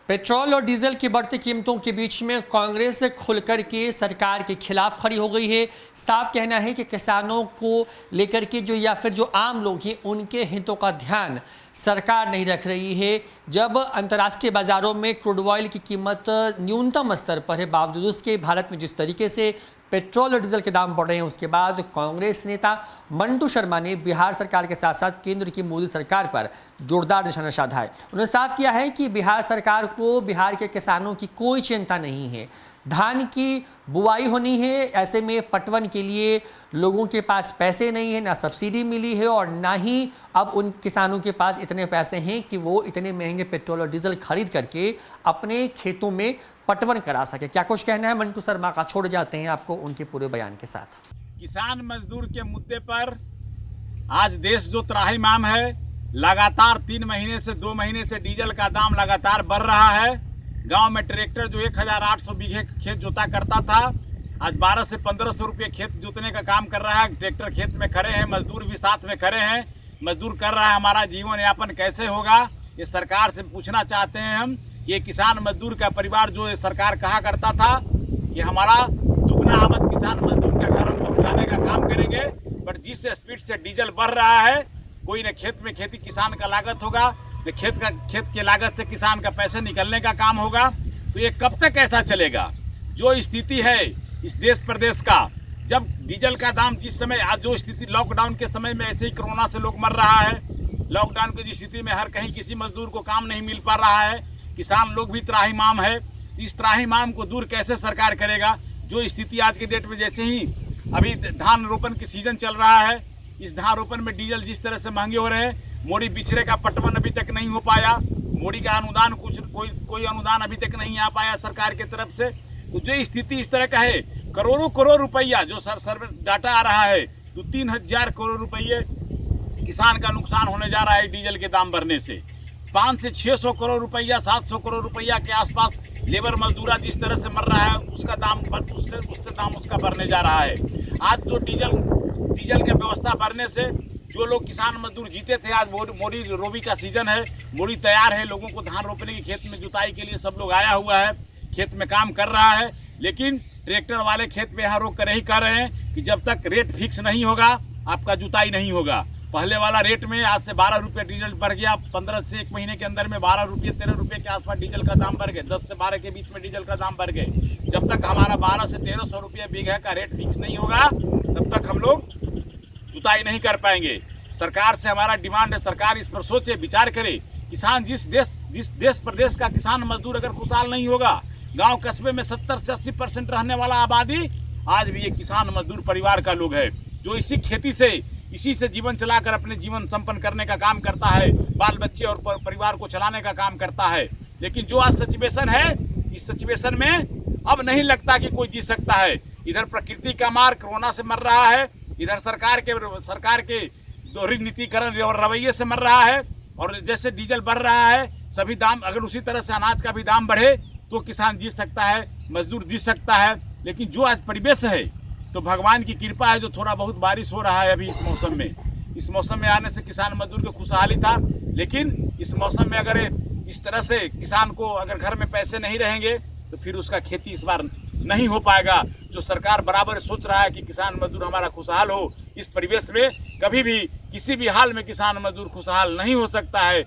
Petrol और diesel की बढ़ती कीमतों के बीच में कांग्रेस खुलकर के सरकार के खिलाफ खड़ी हो गई है। साफ कहना है कि किसानों को लेकर के या फिर जो आम लोग हैं उनके हितों का ध्यान सरकार नहीं रख रही है। जब अंतर्राष्ट्रीय बाजारों में क्रूड ऑयल की कीमत न्यूनतम स्तर पर है, बावजूद उसके भारत में जिस तरीके से पेट्रोल और डीजल के दाम बढ़ रहे हैं, उसके बाद कांग्रेस नेता मंटू शर्मा ने बिहार सरकार के साथ साथ केंद्र की मोदी सरकार पर जोरदार निशाना साधा है। उन्होंने साफ किया है कि बिहार सरकार को बिहार के किसानों की कोई चिंता नहीं है। धान की बुआई होनी है, ऐसे में पटवन के लिए लोगों के पास पैसे नहीं है, ना सब्सिडी मिली है और ना ही अब उन किसानों के पास इतने पैसे हैं कि वो इतने महंगे पेट्रोल और डीजल खरीद करके अपने खेतों में पटवन करा सके। क्या कुछ कहना है मंटू शर्मा का, छोड़ जाते हैं आपको उनके पूरे बयान के साथ। किसान मजदूर के मुद्दे पर आज देश जो त्राहिमाम है, लगातार 3 महीने से 2 महीने से डीजल का दाम लगातार बढ़ रहा है। गांव में ट्रैक्टर जो 1800 बीघे खेत जोता करता था, आज 1200 से 1500 रुपये खेत जोतने का काम कर रहा है। ट्रैक्टर खेत में खड़े हैं, मजदूर भी साथ में खड़े हैं, मजदूर कर रहा है। हमारा जीवन यापन कैसे होगा, ये सरकार से पूछना चाहते हैं हम। ये किसान मजदूर का परिवार जो सरकार कहा करता था कि हमारा दुगना आमद किसान मजदूर का घर हम पहुँचाने का काम करेंगे, बट जिस स्पीड से डीजल बढ़ रहा है, कोई न खेत में खेती किसान का लागत होगा, तो खेत के लागत से किसान का पैसे निकलने का काम होगा। तो ये कब तक ऐसा चलेगा? जो स्थिति है इस देश प्रदेश का, जब डीजल का दाम जिस समय आज जो स्थिति, लॉकडाउन के समय में ऐसे ही कोरोना से लोग मर रहा है, लॉकडाउन की स्थिति में हर कहीं किसी मजदूर को काम नहीं मिल पा रहा है, किसान लोग भी त्राहिमाम है। इस त्राहिमाम को दूर कैसे सरकार करेगा? जो स्थिति आज के डेट में, जैसे ही अभी धान रोपण की सीजन चल रहा है, इस धान रोपण में डीजल जिस तरह से महंगे हो रहे हैं, मोड़ी बिछड़े का पटवन अभी तक नहीं हो पाया, मोड़ी का अनुदान कोई अनुदान अभी तक नहीं आ पाया सरकार की तरफ से। तो जो स्थिति इस तरह का है, करोड़ों रुपया जो सर्वे डाटा आ रहा है, तो 3000 करोड़ रुपये किसान का नुकसान होने जा रहा है डीजल के दाम बढ़ने से। 500 से 600 करोड़ रुपया, 700 करोड़ रुपया के आसपास लेबर मजदूरा जिस तरह से मर रहा है, उसका दाम उससे दाम उसका बढ़ने जा रहा है। आज जो डीजल की व्यवस्था बढ़ने से जो लोग किसान मजदूर जीते थे, आज मोड़ी रोबी का सीजन है, मोड़ी तैयार है, लोगों को धान रोपने की खेत में जुताई के लिए सब लोग आया हुआ है, खेत में काम कर रहा है। लेकिन ट्रैक्टर वाले खेत पे यहाँ रोक कर यही कह रहे हैं कि जब तक रेट फिक्स नहीं होगा आपका जुताई नहीं होगा। पहले वाला रेट में आज से 12 रुपये डीजल बढ़ गया, 15 से 1 महीने के अंदर में 12 रुपये 13 रुपये के आसपास डीजल का दाम बढ़ गए, 10 से 12 के बीच में डीजल का दाम बढ़ गए। जब तक हमारा 1200 से 1300 रुपये बीघे का रेट फिक्स नहीं होगा, तब तक हम लोग जुताई नहीं कर पाएंगे। सरकार से हमारा डिमांड है, सरकार इस पर सोचे, विचार करे। किसान जिस देश प्रदेश का किसान मजदूर अगर खुशहाल नहीं होगा, गांव कस्बे में 70 से 80% रहने वाला आबादी आज भी ये किसान मजदूर परिवार का लोग है, जो इसी से जीवन चलाकर अपने जीवन संपन्न करने का काम करता है, बाल बच्चे और परिवार को चलाने का काम करता है। लेकिन जो आज सिचुएशन है, इस सिचुएशन में अब नहीं लगता कि कोई जी सकता है। इधर प्रकृति का मार कोरोना से मर रहा है, इधर सरकार के दोहरी नीतिकरण और रवैये से मर रहा है। और जैसे डीजल बढ़ रहा है, सभी दाम अगर उसी तरह से अनाज का भी दाम बढ़े तो किसान जी सकता है, मजदूर जी सकता है। लेकिन जो आज परिवेश है, तो भगवान की कृपा है जो थोड़ा बहुत बारिश हो रहा है अभी इस मौसम में आने से किसान मजदूर को खुशहाली था। लेकिन इस मौसम में अगर इस तरह से किसान को अगर घर में पैसे नहीं रहेंगे, तो फिर उसका खेती इस बार नहीं हो पाएगा। जो सरकार बराबर सोच रहा है कि किसान मजदूर हमारा खुशहाल हो, इस परिवेश में कभी भी किसी भी हाल में किसान मजदूर खुशहाल नहीं हो सकता है।